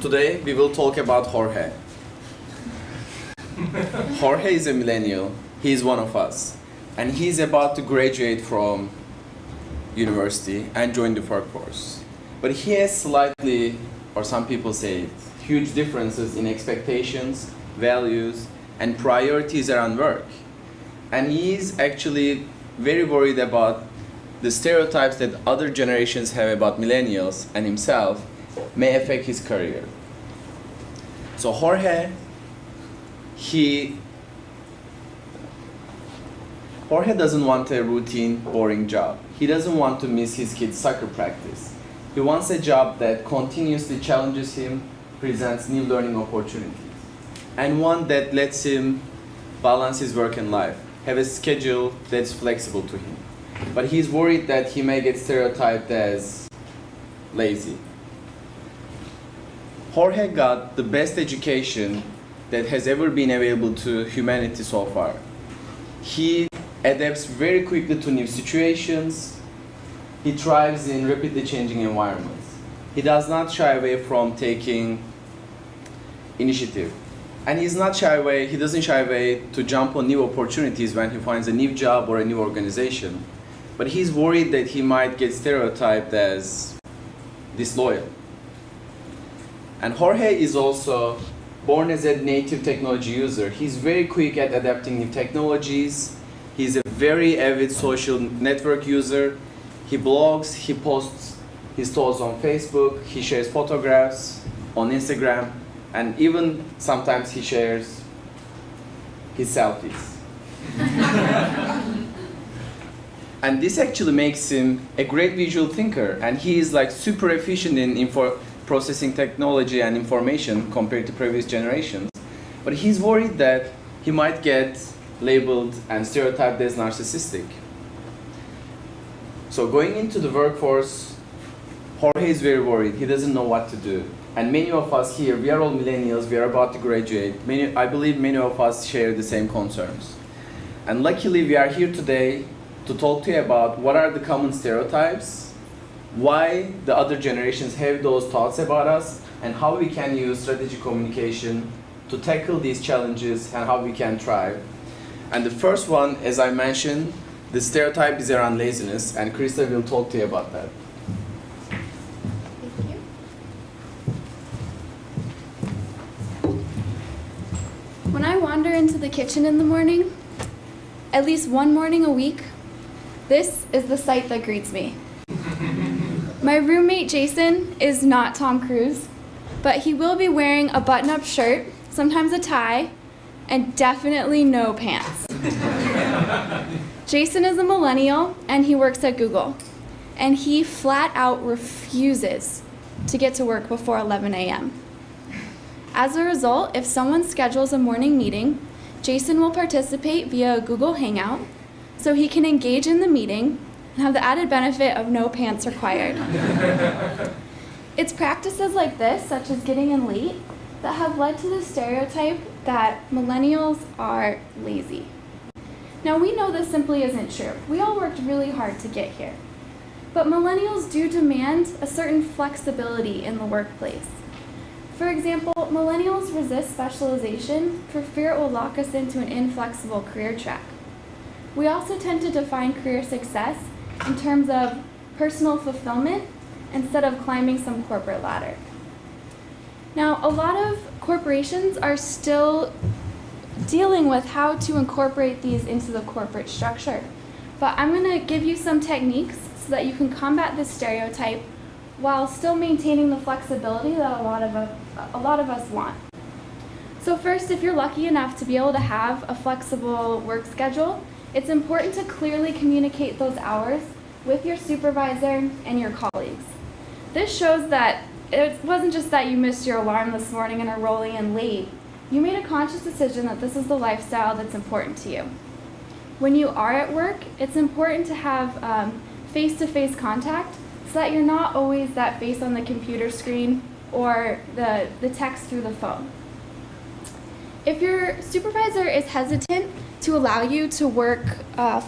Today we will talk about Jorge. Jorge is a millennial. He is one of us. And he's about to graduate from university and join the workforce. But he has slightly, or some people say it, huge differences in expectations, values, and priorities around work. And he is actually very worried about the stereotypes that other generations have about millennials and himself may affect his career. So Jorge doesn't want a routine, boring job. He doesn't want to miss his kids' soccer practice. He wants a job that continuously challenges him, presents new learning opportunities, and one that lets him balance his work and life, have a schedule that's flexible to him. But he's worried that he may get stereotyped as lazy. Jorge got the best education that has ever been available to humanity so far. He adapts very quickly to new situations. He thrives in rapidly changing environments. He does not shy away from taking initiative. And he doesn't shy away to jump on new opportunities when he finds a new job or a new organization. But he's worried that he might get stereotyped as disloyal. And Jorge is also born as a native technology user. He's very quick at adapting new technologies. He's a very avid social network user. He blogs, he posts his thoughts on Facebook, he shares photographs on Instagram, and even sometimes he shares his selfies. And this actually makes him a great visual thinker, and he is like super efficient in processing technology and information compared to previous generations. But he's worried that he might get labeled and stereotyped as narcissistic. So going into the workforce, Jorge is very worried. He doesn't know what to do. And many of us here, we are all millennials, we are about to graduate. I believe many of us share the same concerns. And luckily we are here today to talk to you about what are the common stereotypes, why the other generations have those thoughts about us, and how we can use strategic communication to tackle these challenges and how we can thrive. And the first one, as I mentioned, the stereotype is around laziness, and Krista will talk to you about that. Thank you. When I wander into the kitchen in the morning, at least one morning a week, this is the sight that greets me. My roommate Jason is not Tom Cruise, but he will be wearing a button-up shirt, sometimes a tie, and definitely no pants. Jason is a millennial and he works at Google, and he flat out refuses to get to work before 11 a.m. As a result, if someone schedules a morning meeting, Jason will participate via a Google Hangout so he can engage in the meeting and have the added benefit of no pants required. It's practices like this, such as getting in late, that have led to the stereotype that millennials are lazy. Now we know this simply isn't true. We all worked really hard to get here. But millennials do demand a certain flexibility in the workplace. For example, millennials resist specialization for fear it will lock us into an inflexible career track. We also tend to define career success in terms of personal fulfillment instead of climbing some corporate ladder. Now, a lot of corporations are still dealing with how to incorporate these into the corporate structure. But I'm going to give you some techniques so that you can combat this stereotype while still maintaining the flexibility that a lot of us want. So first, if you're lucky enough to be able to have a flexible work schedule, it's important to clearly communicate those hours with your supervisor and your colleagues. This shows that it wasn't just that you missed your alarm this morning and are rolling in late. You made a conscious decision that this is the lifestyle that's important to you. When you are at work, it's important to have face-to-face contact so that you're not always that face on the computer screen or the text through the phone. If your supervisor is hesitant to allow you to work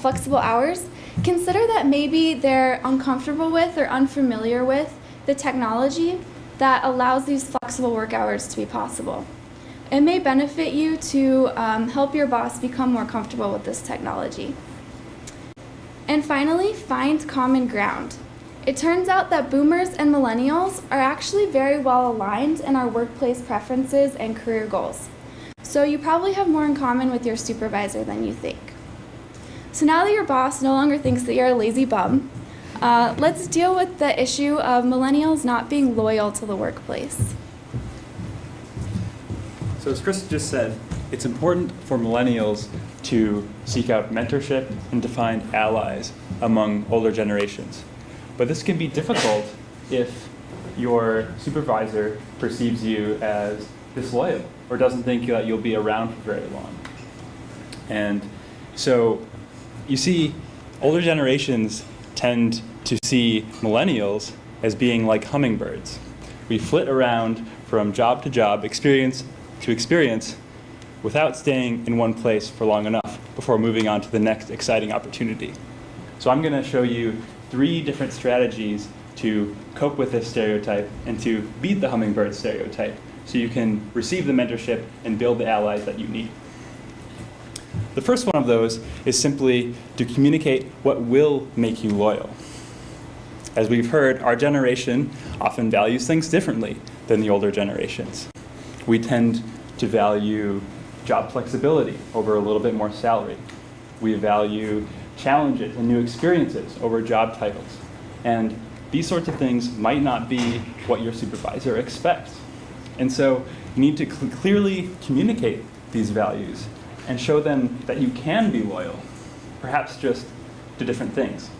flexible hours, consider that maybe they're uncomfortable with or unfamiliar with the technology that allows these flexible work hours to be possible. It may benefit you to help your boss become more comfortable with this technology. And finally, find common ground. It turns out that boomers and millennials are actually very well aligned in our workplace preferences and career goals. So you probably have more in common with your supervisor than you think. So now that your boss no longer thinks that you're a lazy bum, let's deal with the issue of millennials not being loyal to the workplace. So as Chris just said, it's important for millennials to seek out mentorship and to find allies among older generations. But this can be difficult if your supervisor perceives you as disloyal or doesn't think that you'll be around for very long. And so you see, older generations tend to see millennials as being like hummingbirds. We flit around from job to job, experience to experience, without staying in one place for long enough before moving on to the next exciting opportunity. So I'm going to show you 3 different strategies to cope with this stereotype and to beat the hummingbird stereotype so you can receive the mentorship and build the allies that you need. The first one of those is simply to communicate what will make you loyal. As we've heard, our generation often values things differently than the older generations. We tend to value job flexibility over a little bit more salary. We value challenges and new experiences over job titles. And these sorts of things might not be what your supervisor expects. And so you need to clearly communicate these values and show them that you can be loyal, perhaps just to different things.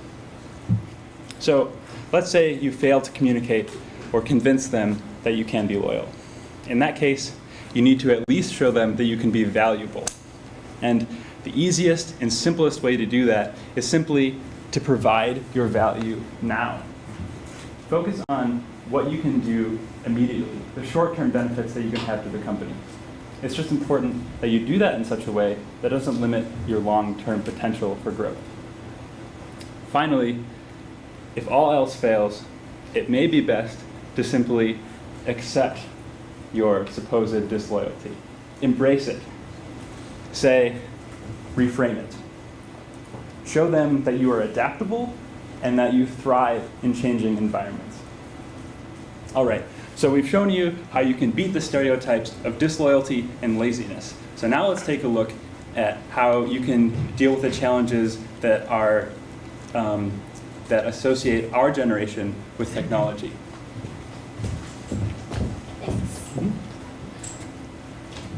So let's say you fail to communicate or convince them that you can be loyal. In that case, you need to at least show them that you can be valuable. And the easiest and simplest way to do that is simply to provide your value now. Focus on what you can do immediately, the short-term benefits that you can have to the company. It's just important that you do that in such a way that doesn't limit your long-term potential for growth. Finally, if all else fails, it may be best to simply accept your supposed disloyalty. Embrace it. Say, reframe it. Show them that you are adaptable and that you thrive in changing environments. All right, so we've shown you how you can beat the stereotypes of disloyalty and laziness. So now let's take a look at how you can deal with the challenges that are that associate our generation with technology.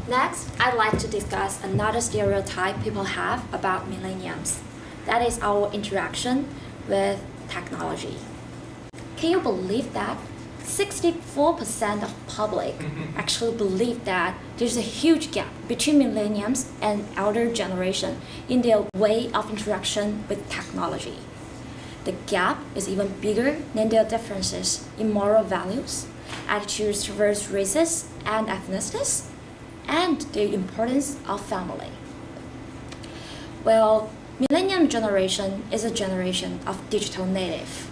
Next, I'd like to discuss another stereotype people have about millennials. That is our interaction with technology. Can you believe that? 64% of public actually believe that there's a huge gap between millennials and elder generation in their way of interaction with technology. The gap is even bigger than their differences in moral values, attitudes towards races and ethnicities, and the importance of family. Well, millennium generation is a generation of digital native.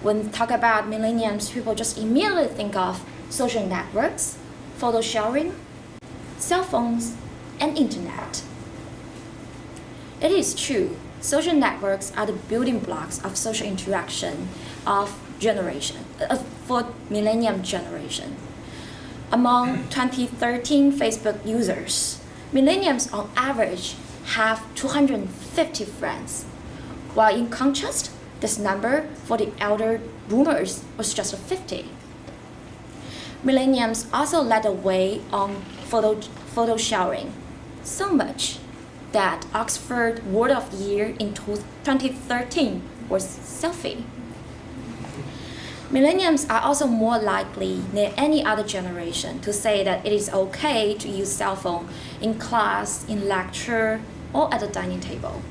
When we talk about millennials, people just immediately think of social networks, photo sharing, cell phones, and internet. It is true, social networks are the building blocks of social interaction of for millennium generation. Among 2013 Facebook users, millennials on average have 250 friends, while in contrast, this number for the elder boomers was just 50. Millennials also led the way on photo sharing, so much that Oxford Word of the Year in 2013 was selfie. Millennials are also more likely than any other generation to say that it is okay to use cell phone in class, in lecture, or at the dining table.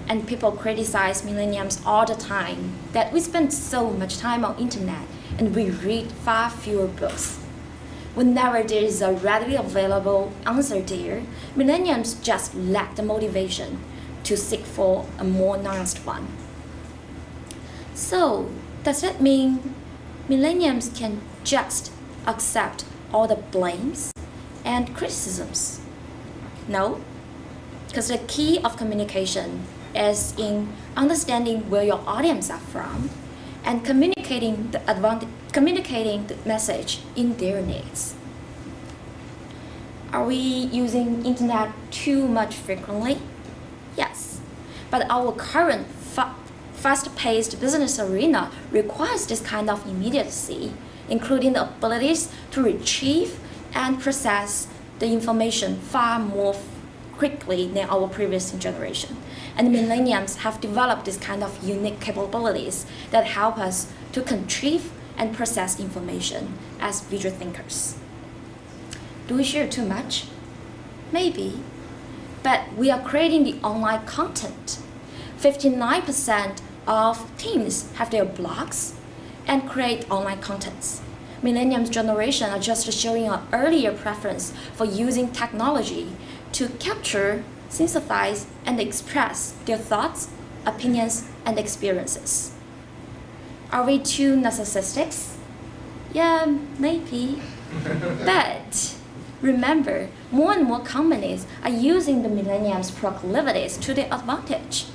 And people criticize millennials all the time that we spend so much time on internet and we read far fewer books. Whenever there is a readily available answer there, millennials just lack the motivation to seek for a more nuanced one. So, does that mean millennials can just accept all the blames and criticisms. No, because the key of communication is in understanding where your audience are from and communicating the message in their needs. Are we using internet too much frequently? Yes, but our current fast-paced business arena requires this kind of immediacy, including the abilities to retrieve and process the information far more quickly than our previous generation. And millennials have developed this kind of unique capabilities that help us to retrieve and process information as visual thinkers. Do we share too much? Maybe, but we are creating the online content. 59% of teens have their blogs and create online contents. Millennials generation are just showing an earlier preference for using technology to capture, synthesize, and express their thoughts, opinions, and experiences. Are we too narcissistic? Yeah, maybe. But remember, more and more companies are using the millennials' proclivities to their advantage.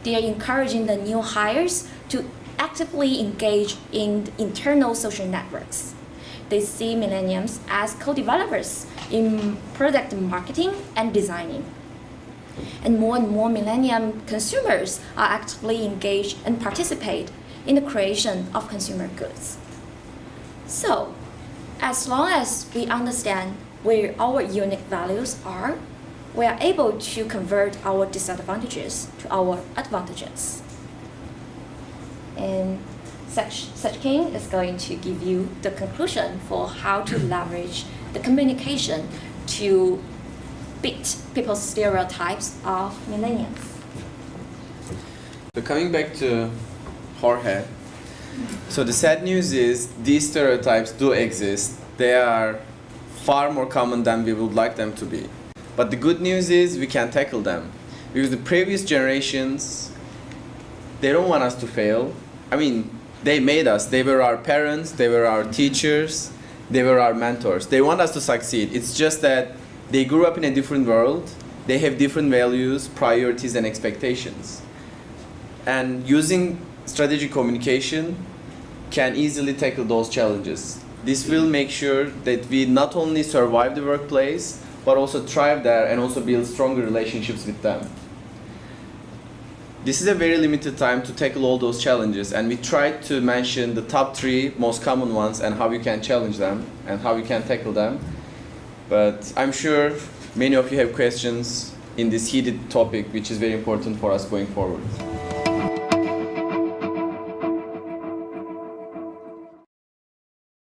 They are encouraging the new hires to actively engage in internal social networks. They see millennials as co-developers in product marketing and designing. And more millennium consumers are actively engaged and participate in the creation of consumer goods. So, as long as we understand where our unique values are, we are able to convert our disadvantages to our advantages. And Sach King is going to give you the conclusion for how to leverage the communication to beat people's stereotypes of millennials. So coming back to Jorge, so the sad news is these stereotypes do exist. They are far more common than we would like them to be. But the good news is we can tackle them. Because the previous generations, they don't want us to fail. I mean, they made us. They were our parents, they were our teachers, they were our mentors. They want us to succeed. It's just that they grew up in a different world. They have different values, priorities, and expectations. And using strategic communication can easily tackle those challenges. This will make sure that we not only survive the workplace, but also thrive there and also build stronger relationships with them. This is a very limited time to tackle all those challenges, and we tried to mention the top 3 most common ones and how you can challenge them and how you can tackle them. But I'm sure many of you have questions in this heated topic, which is very important for us going forward.